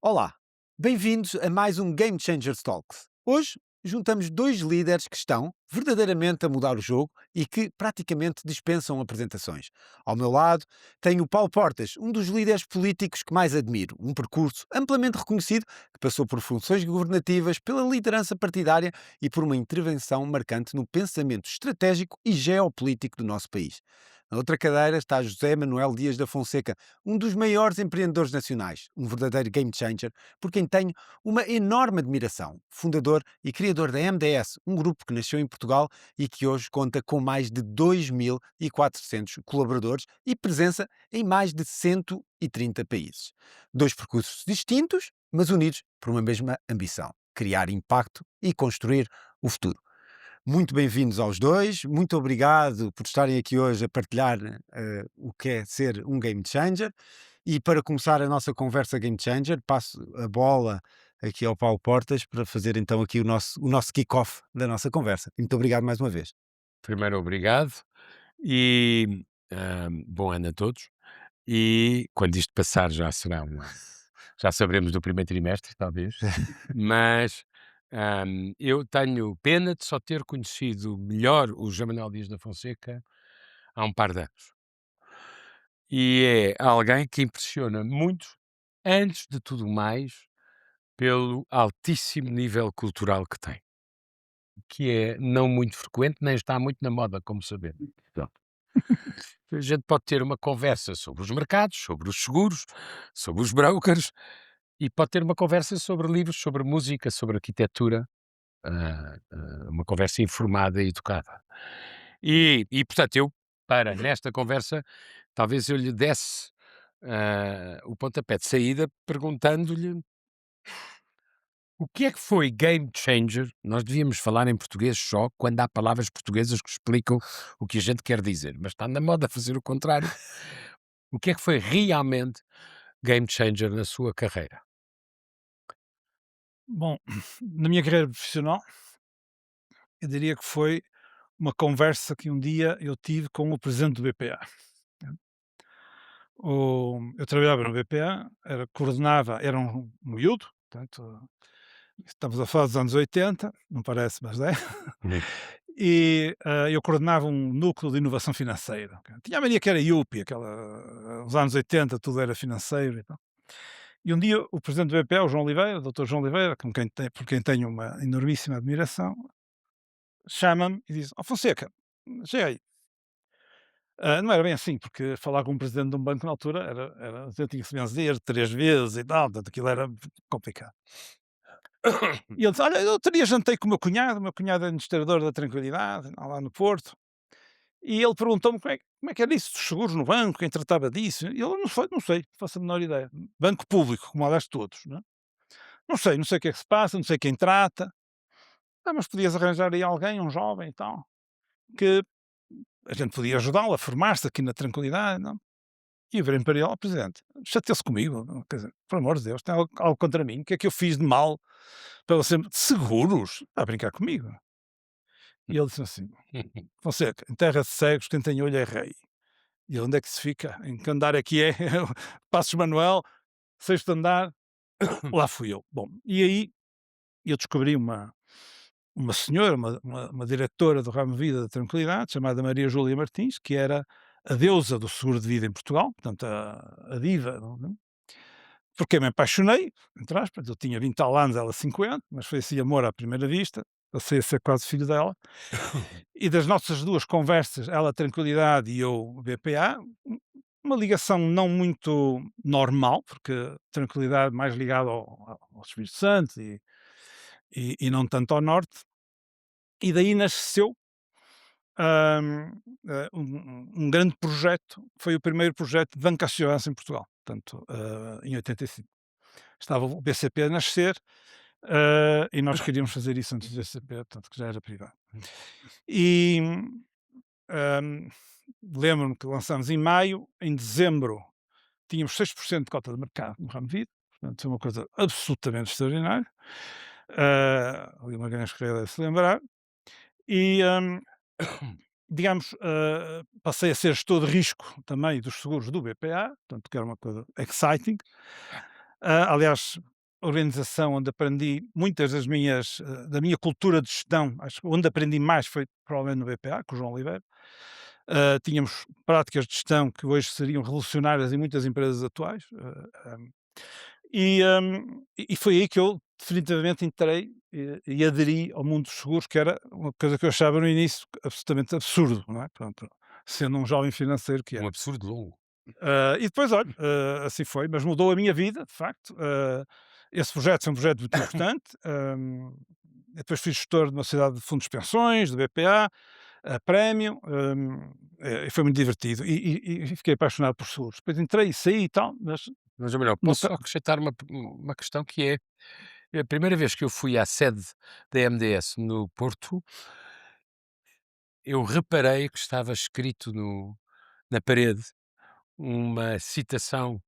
Olá, bem-vindos a mais um Game Changers Talks. Hoje juntamos dois líderes que estão verdadeiramente a mudar o jogo e que praticamente dispensam apresentações. Ao meu lado tenho o Paulo Portas, um dos líderes políticos que mais admiro, um percurso amplamente reconhecido que passou por funções governativas, pela liderança partidária e por uma intervenção marcante no pensamento estratégico e geopolítico do nosso país. Na outra cadeira está José Manuel Dias da Fonseca, um dos maiores empreendedores nacionais, um verdadeiro game changer, por quem tenho uma enorme admiração. Fundador e criador da MDS, um grupo que nasceu em Portugal e que hoje conta com mais de 2.400 colaboradores e presença em mais de 130 países. Dois percursos distintos, mas unidos por uma mesma ambição: criar impacto e construir o futuro. Muito bem-vindos aos dois, muito obrigado por estarem aqui hoje a partilhar o que é ser um game changer. E para começar a nossa conversa game changer, passo a bola aqui ao Paulo Portas para fazer então aqui o nosso kick-off da nossa conversa. Muito obrigado mais uma vez. Primeiro, obrigado e bom ano a todos. E quando isto passar já saberemos do primeiro trimestre, talvez, mas eu tenho pena de só ter conhecido melhor o João Manuel Dias da Fonseca há um par de anos. E é alguém que impressiona muito, antes de tudo mais, pelo altíssimo nível cultural que tem, que é não muito frequente, nem está muito na moda, como sabemos. A gente pode ter uma conversa sobre os mercados, sobre os seguros, sobre os brokers e pode ter uma conversa sobre livros, sobre música, sobre arquitetura, uma conversa informada e educada. E portanto, nesta conversa, talvez eu lhe desse o pontapé de saída perguntando-lhe o que é que foi game changer. Nós devíamos falar em português só quando há palavras portuguesas que explicam o que a gente quer dizer, mas está na moda fazer o contrário. O que é que foi realmente game changer na sua carreira? Bom, na minha carreira profissional, eu diria que foi uma conversa que um dia eu tive com o presidente do BPA. Eu trabalhava no BPA, era um miúdo, portanto, estamos a falar dos anos 80, não parece, mas é. Uhum. E eu coordenava um núcleo de inovação financeira. Tinha a mania que era IUPI, os anos 80 tudo era financeiro e tal. E um dia o presidente do BPA, o João Oliveira, o Dr. João Oliveira, por quem tenho uma enormíssima admiração, chama-me e diz: "Ó Fonseca, chega aí". Não era bem assim, porque falar com um presidente de um banco na altura eu tinha que se benzer 3 vezes e tal, portanto aquilo era complicado. E ele disse: "Olha, eu outro dia jantei com o meu cunhado é administrador da Tranquilidade, lá no Porto, e ele perguntou-me como é que era isso dos seguros no banco, quem tratava disso?" E eu: "Não sei, não faço a menor ideia. Banco público, como aliás todos, não é? Não sei o que é que se passa, não sei quem trata. Mas podias arranjar aí alguém, um jovem e tal, que a gente podia ajudá-lo a formar-se aqui na tranquilidade, não?" E eu virei para ele: "Ó presidente, chateou-se comigo, não, quer dizer, por amor de Deus, tem algo contra mim? O que é que eu fiz de mal para você seguros? Está a brincar comigo?" E ele disse assim: "Fonseca, em terra de cegos, quem tem olho é rei." E onde é que se fica? Em que andar é que é? Passos Manuel, sexto andar, lá fui eu. Bom, e aí eu descobri uma senhora, uma diretora do ramo Vida da Tranquilidade, chamada Maria Júlia Martins, que era a deusa do seguro de vida em Portugal, portanto a diva, não é? Porque me apaixonei, entre aspas, eu tinha 20 tal anos, ela 50, mas foi assim amor à primeira vista, passei a ser quase filho dela. E das nossas 2 conversas, ela Tranquilidade e eu BPA, uma ligação não muito normal, porque Tranquilidade mais ligado ao Espírito Santo e não tanto ao norte, e daí nasceu um grande projeto, foi o primeiro projeto de banca assegurança em Portugal, portanto, em 85. Estava o BCP a nascer, e nós queríamos fazer isso antes do BCP, portanto, que já era privado. E, hum, lembro-me que lançámos em maio, em dezembro tínhamos 6% de cota de mercado no ramo vida, portanto, foi uma coisa absolutamente extraordinária. Ali uma grande escreva deve se lembrar. E, digamos, passei a ser gestor de risco também dos seguros do BPA, portanto, que era uma coisa exciting. Aliás, organização onde aprendi muitas da minha cultura de gestão. Acho que onde aprendi mais foi provavelmente no BPA, com o João Oliveira. Tínhamos práticas de gestão que hoje seriam revolucionárias em muitas empresas atuais. E foi aí que eu definitivamente entrei e aderi ao mundo dos seguros, que era uma coisa que eu achava no início absolutamente absurdo, não é? Pronto, sendo um jovem financeiro que Um era. absurdo longo. E depois, olha, assim foi, mas mudou a minha vida, de facto. Esse projeto foi um projeto muito importante. Depois fui gestor de uma sociedade de fundos de pensões, do BPA, a Prémio, e foi muito divertido. E fiquei apaixonado por seguros. Depois entrei e saí e tal, mas Mas, Manuel, no posso só acrescentar uma questão que é a primeira vez que eu fui à sede da MDS no Porto, eu reparei que estava escrito na parede uma citação,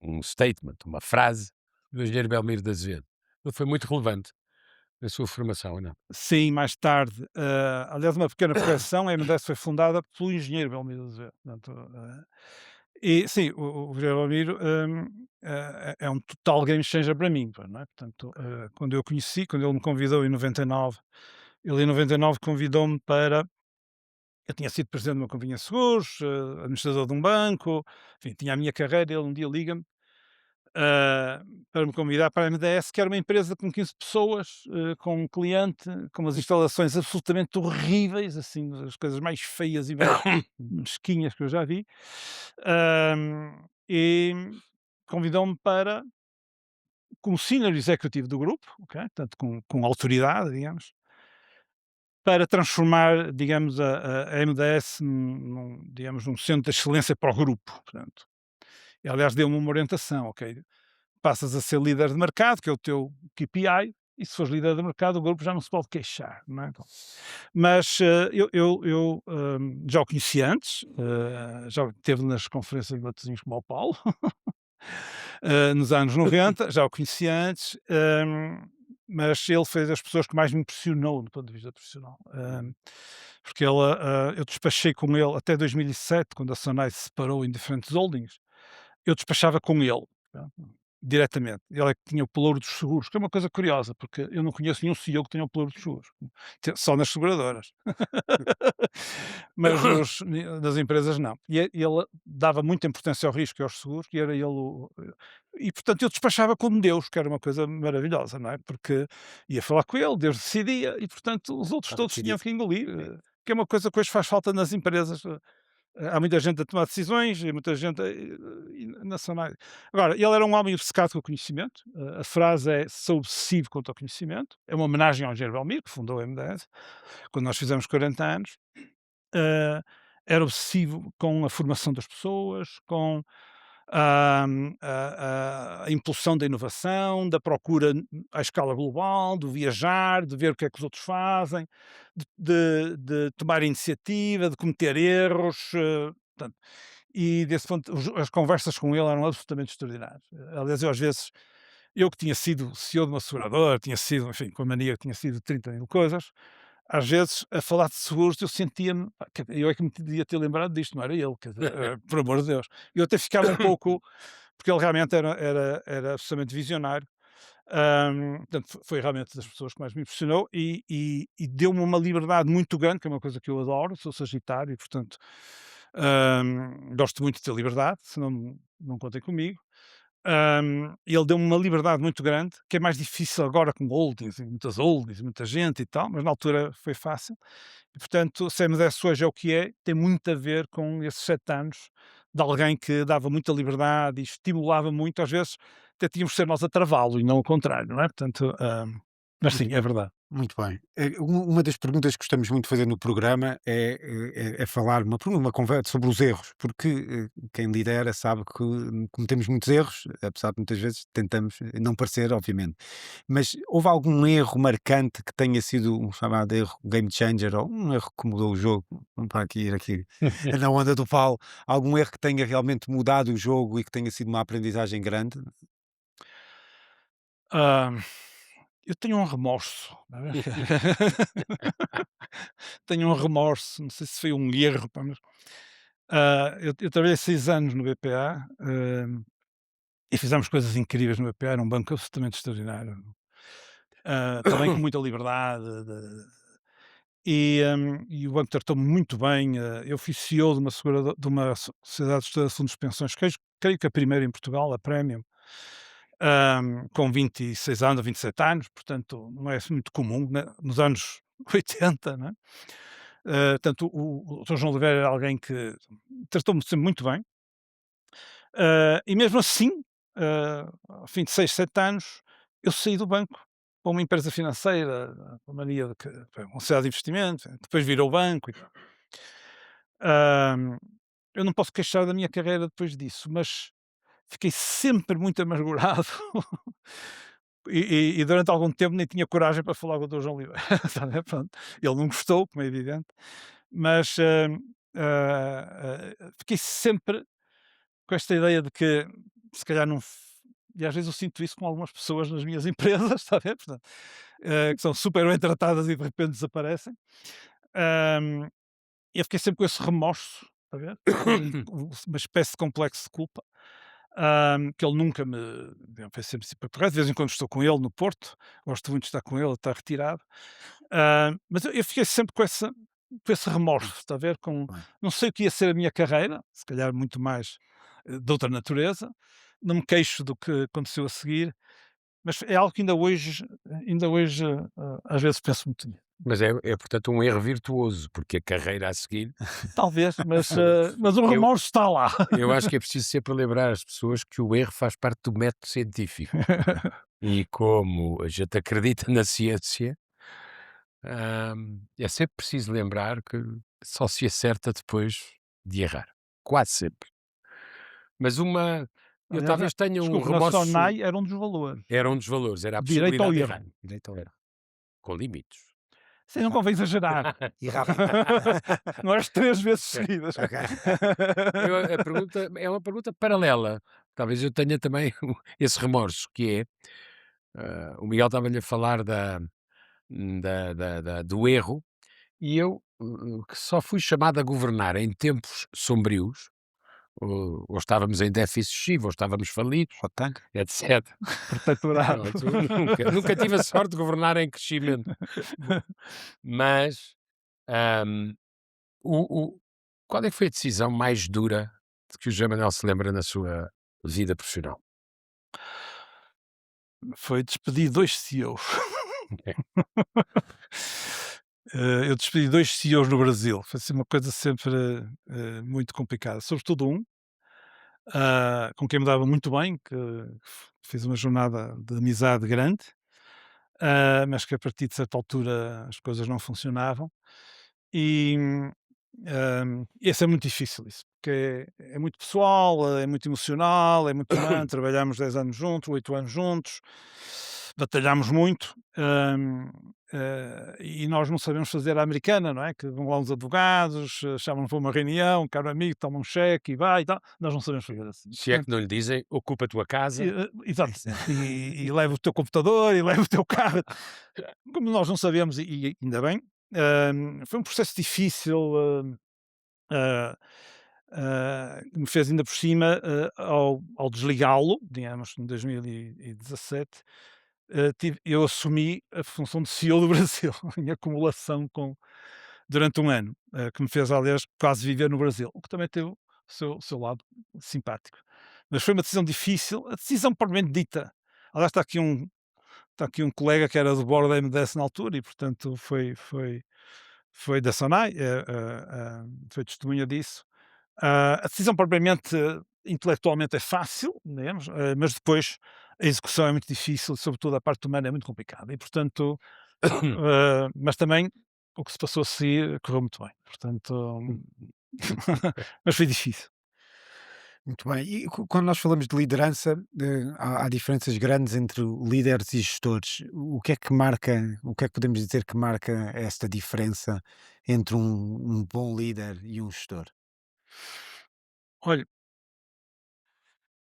um statement, uma frase do engenheiro Belmiro de Azevedo. Ele foi muito relevante na sua formação, ou não? Sim, mais tarde. Aliás, uma pequena correção, a MDS foi fundada pelo engenheiro Belmiro de Azevedo. Portanto, e sim, o engenheiro Belmiro é um total game changer para mim, pá, não é? Portanto, quando ele me convidou em 99, ele em 99 convidou-me para. Eu tinha sido presidente de uma companhia de seguros, administrador de um banco, enfim, tinha a minha carreira. Ele um dia liga-me ah, para me convidar para a MDS, que era uma empresa com 15 pessoas, com um cliente, com umas instalações absolutamente horríveis, assim, as coisas mais feias e mais mesquinhas que eu já vi. E convidou-me para, como senior executivo do grupo, ok? Portanto, com autoridade, digamos, para transformar, digamos, a MDS digamos, num centro de excelência para o grupo. Portanto, e, aliás, deu-me uma orientação, ok? Passas a ser líder de mercado, que é o teu KPI, e se fores líder de mercado, o grupo já não se pode queixar, não é? Então, mas já o conheci antes, já esteve nas conferências de Matosinhos como o Paulo, nos anos 90, já o conheci antes, mas ele foi das pessoas que mais me impressionou do ponto de vista profissional. Porque eu despachei com ele até 2007, quando a Sonai se separou em diferentes holdings, eu despachava com ele. Tá? Diretamente. Ele é que tinha o pelouro dos seguros, que é uma coisa curiosa, porque eu não conheço nenhum CEO que tenha o pelouro dos seguros, só nas seguradoras. Mas nas empresas não. Ele dava muita importância ao risco e aos seguros, e era ele e portanto eu despachava como Deus, que era uma coisa maravilhosa, não é? Porque ia falar com ele, Deus decidia, e portanto os outros Estava todos tinham decidido. que engolir, que é uma coisa que hoje faz falta nas empresas. Há muita gente a tomar decisões e muita gente nacional. Agora, ele era um homem obcecado com o conhecimento. A frase é: sou obsessivo quanto ao conhecimento. É uma homenagem ao Engenheiro Belmiro, que fundou a MDS, quando nós fizemos 40 anos. Eh, Era obsessivo com a formação das pessoas, com a impulsão da inovação, da procura à escala global, do viajar, de ver o que é que os outros fazem, de tomar iniciativa, de cometer erros. Portanto, e desse ponto, as conversas com ele eram absolutamente extraordinárias. Aliás, eu às vezes, eu que tinha sido CEO de uma seguradora, tinha sido, enfim, com a mania que tinha sido 30 mil coisas, às vezes, a falar de seguros, eu sentia-me, pá, eu é que me devia ter lembrado disto, não era ele, quer dizer, por amor de Deus. Eu até ficava um pouco, porque ele realmente era absolutamente visionário. Portanto, foi realmente das pessoas que mais me impressionou e deu-me uma liberdade muito grande, que é uma coisa que eu adoro. Sou Sagitário e, portanto, gosto muito de ter liberdade, senão não contem comigo. Ele deu-me uma liberdade muito grande, que é mais difícil agora com holdings, muita gente e tal, mas na altura foi fácil. E, portanto, se a MDS hoje é o que é, tem muito a ver com esses 7 anos de alguém que dava muita liberdade e estimulava muito. Às vezes até tínhamos que ser nós a travá-lo e não o contrário, não é? Portanto, mas sim, é verdade. Muito bem. Uma das perguntas que gostamos muito de fazer no programa é falar uma conversa sobre os erros, porque quem lidera sabe que cometemos muitos erros, apesar de muitas vezes tentamos não parecer, obviamente. Mas houve algum erro marcante que tenha sido um chamado erro game changer ou um erro que mudou o jogo? Vamos para aqui ir aqui na onda do Paulo. Algum erro que tenha realmente mudado o jogo e que tenha sido uma aprendizagem grande? Ah, eu tenho um remorso. Não é? Tenho um remorso, não sei se foi um erro, pá, mas eu trabalhei 6 anos no BPA, e fizemos coisas incríveis no BPI, era um banco absolutamente extraordinário. Também com muita liberdade e o banco tratou-me muito bem. Eu fui CEO de uma sociedade de fundos de pensões, creio que a primeira em Portugal, a Premium, com 26 anos, 27 anos, portanto não é assim muito comum, né, nos anos 80, né? Portanto, o Dr. João Oliveira era alguém que tratou-me sempre muito bem. E mesmo assim, ao fim de 6, 7 anos, eu saí do banco para uma empresa financeira, a mania de que foi uma sociedade de investimento, depois virou banco e tal. Hã, eu não posso queixar da minha carreira depois disso, mas fiquei sempre muito amargurado e durante algum tempo nem tinha coragem para falar com o Dr. João Oliveira, está a ver, pronto. Ele não gostou, como é evidente, mas, fiquei sempre com esta ideia de que se calhar não f e às vezes eu sinto isso com algumas pessoas nas minhas empresas, está a ver, portanto, que são super bem tratadas e de repente desaparecem. Hã, eu fiquei sempre com esse remorso, está a ver, uma espécie de complexo de culpa, que ele nunca me foi sempre correto, de vez em quando estou com ele no Porto, gosto muito de estar com ele, ele está retirado, mas eu fiquei sempre com esse remorso, está a ver, com Bem, não sei o que ia ser a minha carreira, se calhar muito mais, de outra natureza, não me queixo do que aconteceu a seguir, mas é algo que ainda hoje, às vezes penso muito nisso. Mas é portanto um erro virtuoso, porque a carreira a seguir Talvez, mas o eu remorso está lá. eu acho que é preciso sempre lembrar as pessoas que o erro faz parte do método científico. E como a gente acredita na ciência, é sempre preciso lembrar que só se acerta depois de errar, quase sempre. Mas eu Aliás, talvez tenha um desculpe, na remorso. SONAI era um dos valores, Era um dos valores, era a o direito ao possibilidade de erro. errar, direito ao erro, com limites. Sim, não convém exagerar. e rápido. Não és 3 vezes seguidas. Ok. A pergunta é uma pergunta paralela, talvez eu tenha também esse remorso, que é, o Miguel estava-lhe a falar do erro, e eu, que só fui chamado a governar em tempos sombrios, ou estávamos em déficit excessivo, ou estávamos falidos, Ok. etc. Protetorado. Pronto, nunca tive a sorte de governar em crescimento. Mas, hum, o qual é que foi a decisão mais dura de que o José Manuel se lembra na sua vida profissional? Foi despedir 2 CEOs. Eu despedi 2 CEOs no Brasil. Foi assim uma coisa sempre, muito complicada. Sobretudo um, com quem me dava muito bem, que fiz uma jornada de amizade grande, mas que a partir de certa altura as coisas não funcionavam. E, esse é muito difícil isso, porque é muito pessoal, é muito emocional, é muito humano. Trabalhámos 10 anos juntos, 8 anos juntos, batalhámos muito, e nós não sabemos fazer a americana, não é? Que vão lá uns advogados, chamam para uma reunião, caro amigo, toma um cheque e vai e tal. Nós não sabemos fazer assim. Se é que não lhe dizem: "Ocupa a tua casa". Exato. E leva o teu computador e leva o teu carro. Como nós não sabemos, e ainda bem, foi um processo difícil, ah, que me fez ainda por cima, ao desligá-lo, digamos, em 2017, eu assumi a função de CEO do Brasil, em acumulação durante um ano, que me fez, aliás, quase viver no Brasil, o que também teve o seu lado simpático. Mas foi uma decisão difícil, a decisão propriamente dita. Aliás, está aqui um colega que era do board da MDS na altura e, portanto, foi da SONAI, foi testemunha disso. A decisão propriamente intelectualmente é fácil, digamos, mas depois a execução é muito difícil, sobretudo a parte humana é muito complicada e, portanto, mas também o que se passou a seguir correu muito bem, portanto, mas foi difícil. Muito bem. E quando nós falamos de liderança, há diferenças grandes entre líderes e gestores. O que é que podemos dizer que marca esta diferença entre um bom líder e um gestor? Olha,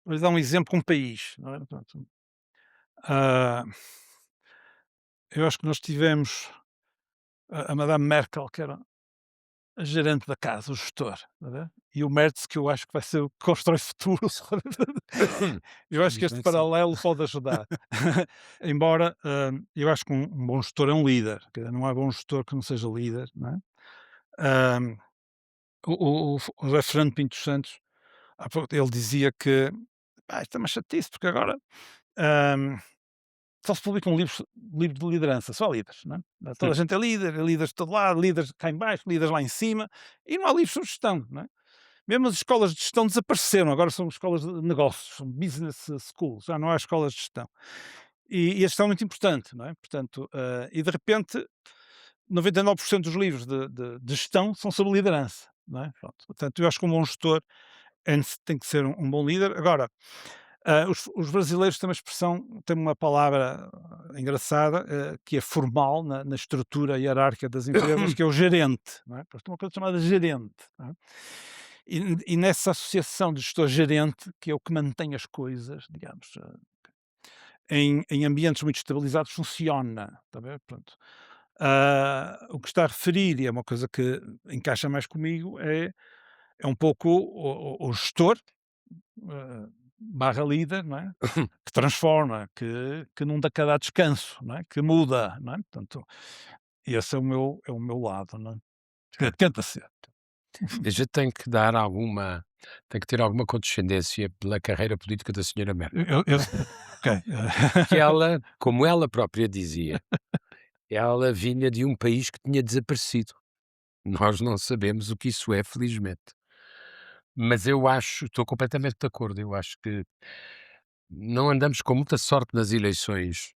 vou dar um exemplo com um país, não é? Portanto, ah, eu acho que nós tivemos a Madame Merkel, que era gerente da casa, o gestor, está a ver? E o Mertz, que eu acho que vai ser o que constrói futuro. Eu acho que este Felizmente sim. paralelo pode ajudar. Embora, eu acho que um bom gestor é um líder, quer dizer, não há bom gestor que não seja líder, não é? Hum, o José Fernando Pinto Santos, há pouco ele dizia que: "Pá, isto é uma chatice, porque agora, hum, só se publicam livros de liderança, só líderes, não é? Toda a gente é líderes de todo lado, líderes cá em baixo, líderes lá em cima, e não há livros sobre gestão, não é? Mesmo as escolas de gestão desapareceram, agora são escolas de negócios, são business schools, já não há escolas de gestão. E a gestão é muito importante, não é? Portanto, e de repente 99% dos livros de gestão são sobre liderança, não é? Pronto. Portanto, eu acho que um bom gestor tem que ser um bom líder. Agora, os brasileiros têm uma expressão, têm uma palavra engraçada, que é formal na estrutura hierárquica das empresas, que é o gerente, não é? Portanto, tem uma coisa chamada gerente, não é? E nessa associação de gestor-gerente, que é o que mantém as coisas, digamos, em ambientes muito estabilizados, funciona, está a ver? Pronto. O que está a referir, e é uma coisa que encaixa mais comigo, é um pouco o gestor, barra líder, não é? Que transforma, que não dá cada descanso, não é? Que muda, não é? Portanto, esse é o meu lado, não é? Tenta ser. A gente tem que dar alguma tem que ter alguma condescendência pela carreira política da senhora Merkel, Ok. que ela, como ela própria dizia, ela vinha de um país que tinha desaparecido. Nós não sabemos o que isso é, felizmente. Mas eu acho, estou completamente de acordo, eu acho que não andamos com muita sorte nas eleições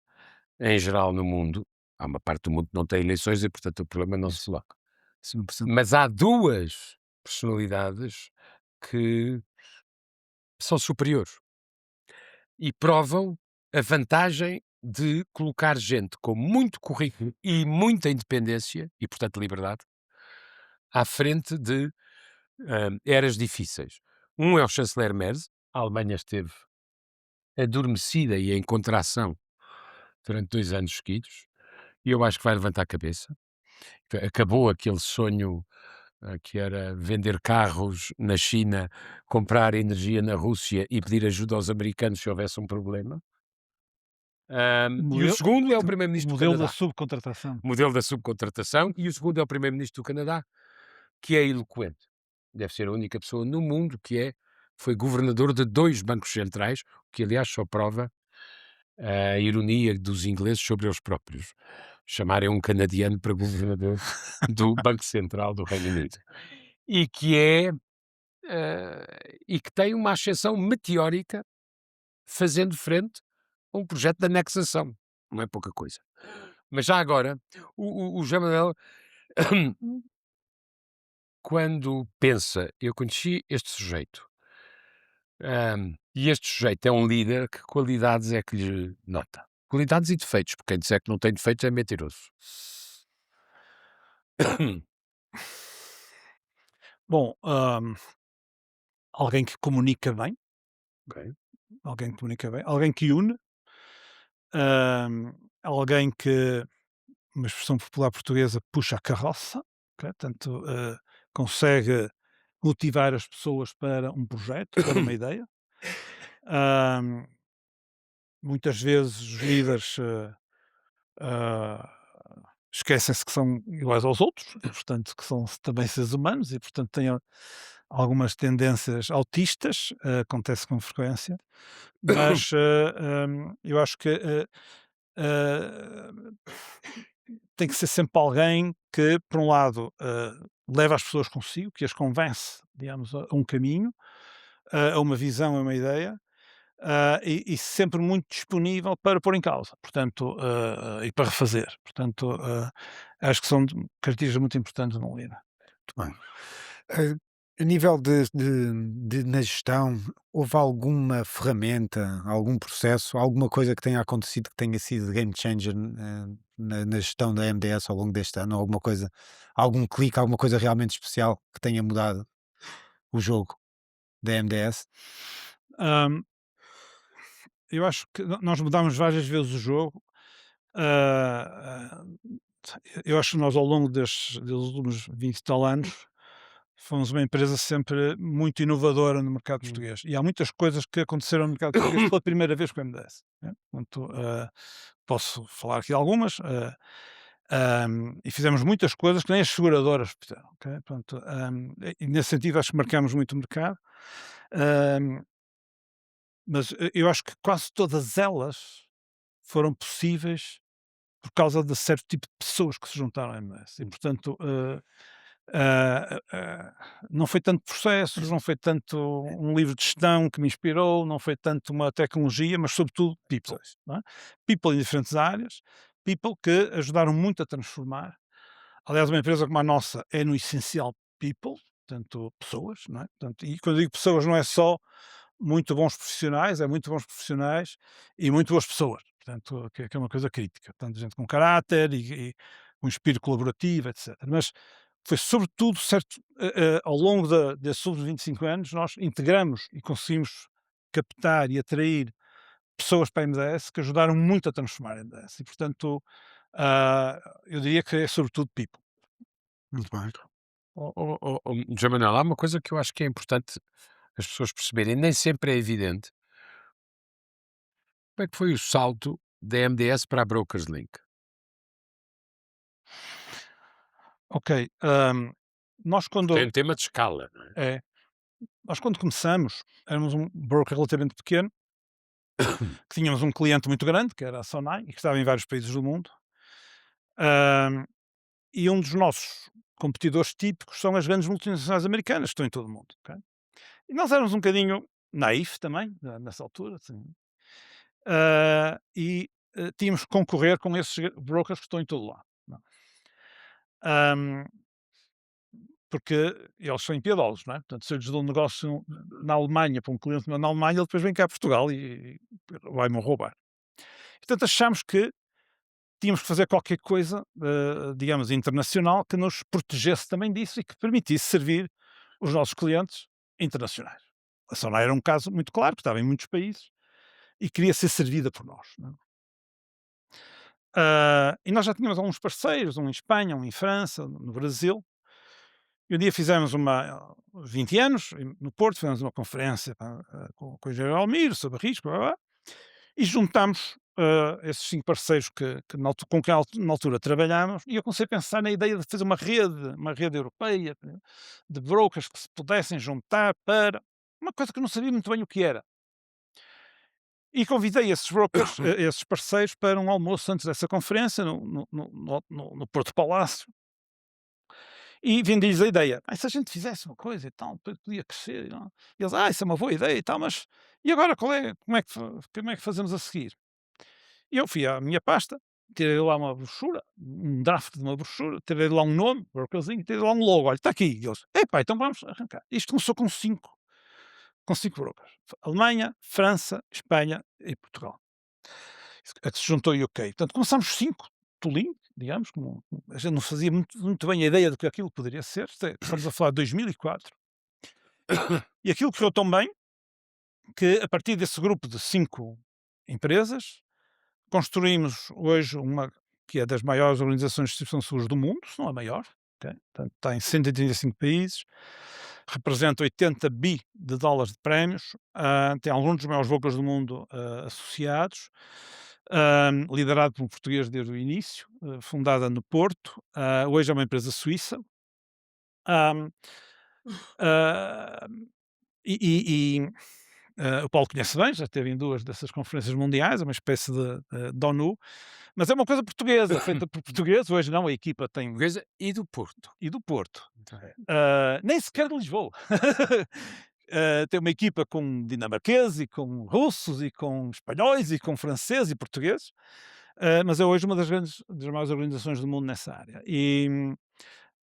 em geral no mundo. Há uma parte do mundo que não tem eleições e, portanto, o problema não se coloca. Isso não precisa- Mas há duas personalidades que são superiores e provam a vantagem de colocar gente com muito currículo e muita independência, e portanto liberdade, à frente de eras difíceis. Um é o chanceler Merz, a Alemanha esteve adormecida e em contração durante 2 anos seguidos, e eu acho que vai levantar a cabeça. Acabou aquele sonho, que era vender carros na China, comprar energia na Rússia e pedir ajuda aos americanos se houvesse um problema. E o segundo é o O primeiro-ministro do modelo da Canadá, subcontratação. o modelo da subcontratação, e o segundo é o primeiro-ministro do Canadá, que é eloquente. Deve ser a única pessoa no mundo que foi governador de 2 bancos centrais, o que aliás só prova a ironia dos ingleses sobre eles próprios, chamarem um canadiano para governador do Banco Central do Reino Unido. E e que tem uma ascensão meteórica fazendo frente a um projeto de anexação, não é pouca coisa. Mas já agora, o Jean Manuel, quando pensa, eu conheci este sujeito, e este sujeito é um líder, que qualidades é que lhe nota? Qualidades e defeitos, porque quem disser que não tem defeitos é mentiroso. Bom, alguém que comunica bem, Ok. alguém que une, alguém que, uma expressão popular portuguesa, puxa a carroça, ok? Portanto, consegue motivar as pessoas para um projeto, para uma ideia. Ahm, Muitas vezes os líderes ah, esquecem-se que são iguais aos outros, e, portanto, que são também seres humanos e, portanto, têm algumas tendências autistas, acontece com frequência, mas eu acho que ah, tem que ser sempre alguém que, por um lado, leva as pessoas consigo, que as convence, digamos, a um caminho, a uma visão, a uma ideia, e sempre muito disponível para pôr em causa, portanto, e para refazer. Portanto, acho que são características muito importantes num líder. Muito bem. A nível na gestão, houve alguma ferramenta, algum processo, alguma coisa que tenha acontecido que tenha sido game changer na gestão da MDS ao longo deste ano? Alguma coisa, algum clique, alguma coisa realmente especial que tenha mudado o jogo da MDS? Hum, eu acho que nós mudámos várias vezes o jogo. Ah, eu acho que nós, ao longo dos últimos 20 e tal anos, Fomos uma empresa sempre muito inovadora no mercado português. E há muitas coisas que aconteceram no mercado português pela primeira vez com o MDS, né. Portanto, posso falar aqui algumas, e fizemos muitas coisas que nem as seguradoras fizeram, ok? Pronto, e nesse sentido acho que marcamos muito o mercado. Hã, mas eu acho que quase todas elas foram possíveis por causa de certo tipo de pessoas que se juntaram à MS e portanto, não foi tanto processos, não foi tanto um livro de gestão que me inspirou, não foi tanto uma tecnologia, mas sobretudo people, não é? People em diferentes áreas, people que ajudaram muito a transformar. Aliás, uma empresa como a nossa é no essencial people, portanto pessoas, não é? Portanto, e quando eu digo pessoas não é só muito bons profissionais, é muito bons profissionais e muito boas pessoas. Portanto, que é uma coisa crítica. Portanto, gente com caráter e com espírito colaborativo, etc. Mas foi sobretudo certo, ao longo desses últimos 25 anos, nós integramos e conseguimos captar e atrair pessoas para a MDS que ajudaram muito a transformar a MDS. E, portanto, eu diria que é sobretudo people. Muito bem. José Manuel, há uma coisa que eu acho que é importante as pessoas perceberem, nem sempre é evidente. Como é que foi o salto da MDS para a Brokers Link? Ok. Nós Porque tem quando, um tema de escala, não é? é, nós quando começamos, éramos um broker relativamente pequeno, que tínhamos um cliente muito grande, que era a Sonai, e que estava em vários países do mundo. Ahm, e um dos nossos competidores típicos são as grandes multinacionais americanas, que estão em todo o mundo. Ok? E nós éramos um bocadinho naif também, nessa altura, assim, e tínhamos que concorrer com esses brokers que estão em todo lado. Não é? Ahm, porque eles são impiedosos, não é? Portanto, se eu lhes dou um negócio na Alemanha para um cliente meu na Alemanha, ele depois vem cá a Portugal e vai-me roubar. Portanto, achámos que tínhamos que fazer qualquer coisa, digamos, internacional que nos protegesse também disso e que permitisse servir os nossos clientes internacionais. A Sonai era um caso muito claro, porque estava em muitos países e queria ser servida por nós. Não é? E nós já tínhamos alguns parceiros, um em Espanha, um em França, no Brasil. E um dia fizemos 20 anos, no Porto, fizemos uma conferência com o engenheiro Almir sobre risco, blá, blá, blá, e juntámos esses 5 parceiros com que na altura trabalhámos, e eu comecei a pensar na ideia de fazer uma rede europeia de brokers que se pudessem juntar para uma coisa que eu não sabia muito bem o que era. E convidei esses brokers, esses parceiros, para um almoço antes dessa conferência no Porto Palácio. E vendi-lhes a ideia: se a gente fizesse uma coisa e tal, podia crescer. E não?" E eles: isso é uma boa ideia e tal, mas e agora como é que fazemos a seguir? E eu fui à minha pasta, tirei lá uma brochura, um draft de uma brochura, tirei lá um nome, brokerzinho, tirei lá um logo, olha, está aqui. E eles: epá, então vamos arrancar. Isto começou com 5 brokers: Alemanha, França, Espanha e Portugal. A que se juntou o UK. Portanto, começámos 5 tolinhos, digamos, a gente não fazia muito bem a ideia do que aquilo poderia ser. Estamos a falar de 2004. E aquilo correu tão bem que, a partir desse grupo de 5 empresas, construímos hoje uma que é das maiores organizações de distribuição de seguros do mundo, se não a maior. Ok? Portanto, está em 135 países, representa 80 bi de dólares de prémios, tem alguns dos maiores brokers do mundo associados, liderado por um português desde o início, fundada no Porto, hoje é uma empresa suíça. Ahm, ah, o Paulo conhece bem, já esteve em 2 dessas conferências mundiais, é uma espécie de ONU, mas é uma coisa portuguesa, feita por portugueses. Hoje não, a equipa tem Portuguesa e do Porto. e do Porto. Então, Nem sequer de Lisboa. Tem uma equipa com dinamarqueses e com russos e com espanhóis e com franceses e portugueses, mas é hoje uma das maiores organizações do mundo nessa área. Em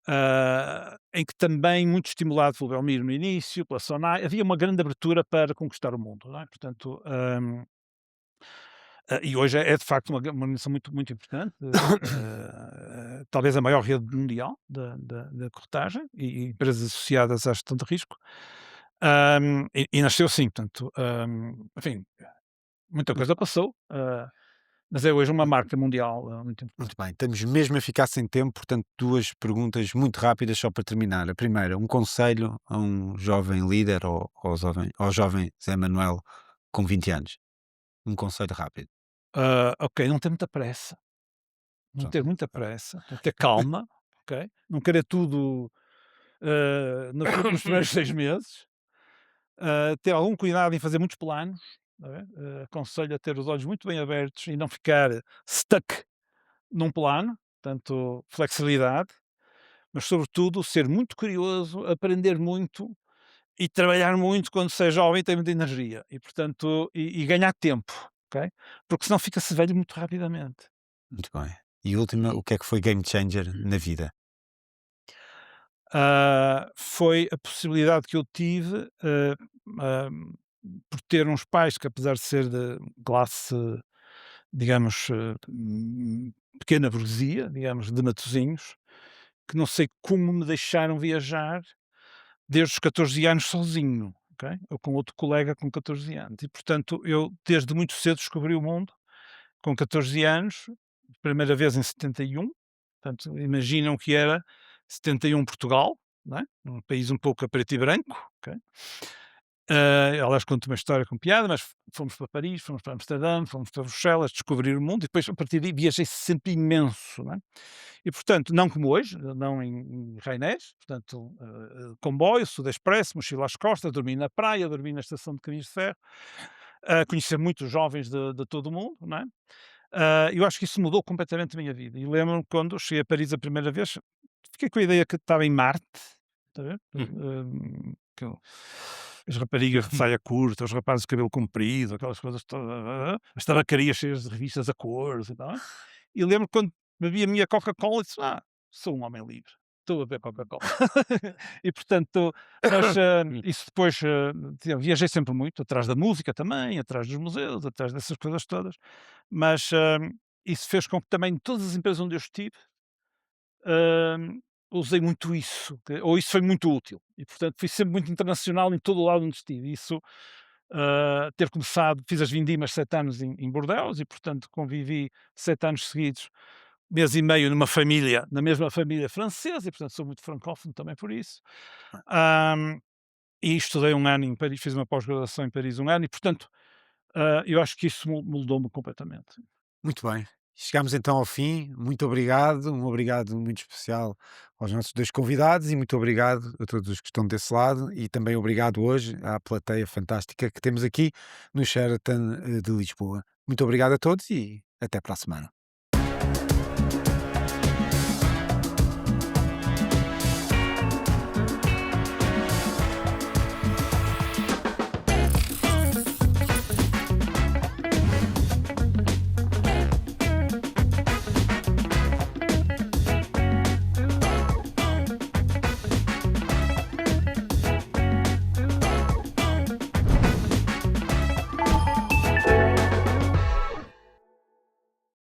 que também muito estimulado pelo Belmiro no início, pela Sonai, havia uma grande abertura para conquistar o mundo, não é? Portanto, e hoje é de facto uma organização muito importante, talvez a maior rede mundial da corretagem e empresas associadas à gestão de risco. E nasceu assim, portanto, enfim, muita coisa passou. Mas é hoje uma marca mundial muito importante. Muito bem, estamos mesmo a ficar sem tempo, portanto, 2 perguntas muito rápidas só para terminar. A primeira, um conselho a um jovem líder ou ao jovem Zé Manuel com 20 anos? Um conselho rápido. Ok, não ter muita pressa. Não Pronto. ter muita pressa, ter calma, ok? Não querer tudo, nos primeiros 6 meses. Ter algum cuidado em fazer muitos planos, está a ver? Aconselho a ter os olhos muito bem abertos e não ficar stuck num plano, portanto, flexibilidade, mas sobretudo ser muito curioso, aprender muito e trabalhar muito quando se é jovem e tem muita energia e portanto, e ganhar tempo, ok? Porque senão fica-se velho muito rapidamente. Muito bem. E última, o que é que foi game changer na vida? Foi a possibilidade que eu tive, ah, por ter uns pais que apesar de ser de classe, digamos, pequena burguesia, digamos, de Matosinhos, que não sei como me deixaram viajar desde os 14 anos sozinho, ok? Ou com outro colega com 14 anos. E portanto eu desde muito cedo descobri o mundo, com 14 anos, primeira vez em 71, portanto imaginam que era 71 Portugal, não é? Um país um pouco a preto e branco, ok? Aliás, conto uma história com piada, mas fomos para Paris, fomos para Amsterdã, fomos para Bruxelas, descobrir o mundo e depois a partir daí viajei sempre imenso, não é? E portanto, não como hoje, não em Rainés, portanto, comboio, Sudexpresso, mochila às costas, dormi na praia, dormi na estação de Caminhos de Ferro, conhecer muitos jovens de todo o mundo, não é? Eu acho que isso mudou completamente a minha vida. E lembro-me quando cheguei a Paris a primeira vez, fiquei com a ideia que estava em Marte, está a ver? As raparigas de saia curta, os rapazes de cabelo comprido, aquelas coisas todas, as tabacarias cheias de revistas a cores e tal. E lembro quando bebi a minha Coca-Cola e disse: sou um homem livre, estou a beber Coca-Cola. E portanto, mas isso depois, viajei sempre muito, atrás da música também, atrás dos museus, atrás dessas coisas todas, mas isso fez com que também todas as empresas onde eu estive, hum, usei muito isso, ou isso foi muito útil. E portanto fui sempre muito internacional em todo o lado onde estive. Isso, ter começado, fiz as vindimas 7 anos em Bordeaux e portanto convivi 7 anos seguidos, mês e meio numa família, na mesma família francesa e portanto sou muito francófono também por isso. Hum, e estudei 1 ano em Paris, fiz uma pós-graduação em Paris 1 ano e portanto, eu acho que isso moldou-me completamente. Muito bem. Chegamos então ao fim. Muito obrigado. Um obrigado muito especial aos nossos 2 convidados e muito obrigado a todos os que estão desse lado e também obrigado hoje à plateia fantástica que temos aqui no Sheraton, de Lisboa. Muito obrigado a todos e até para a semana.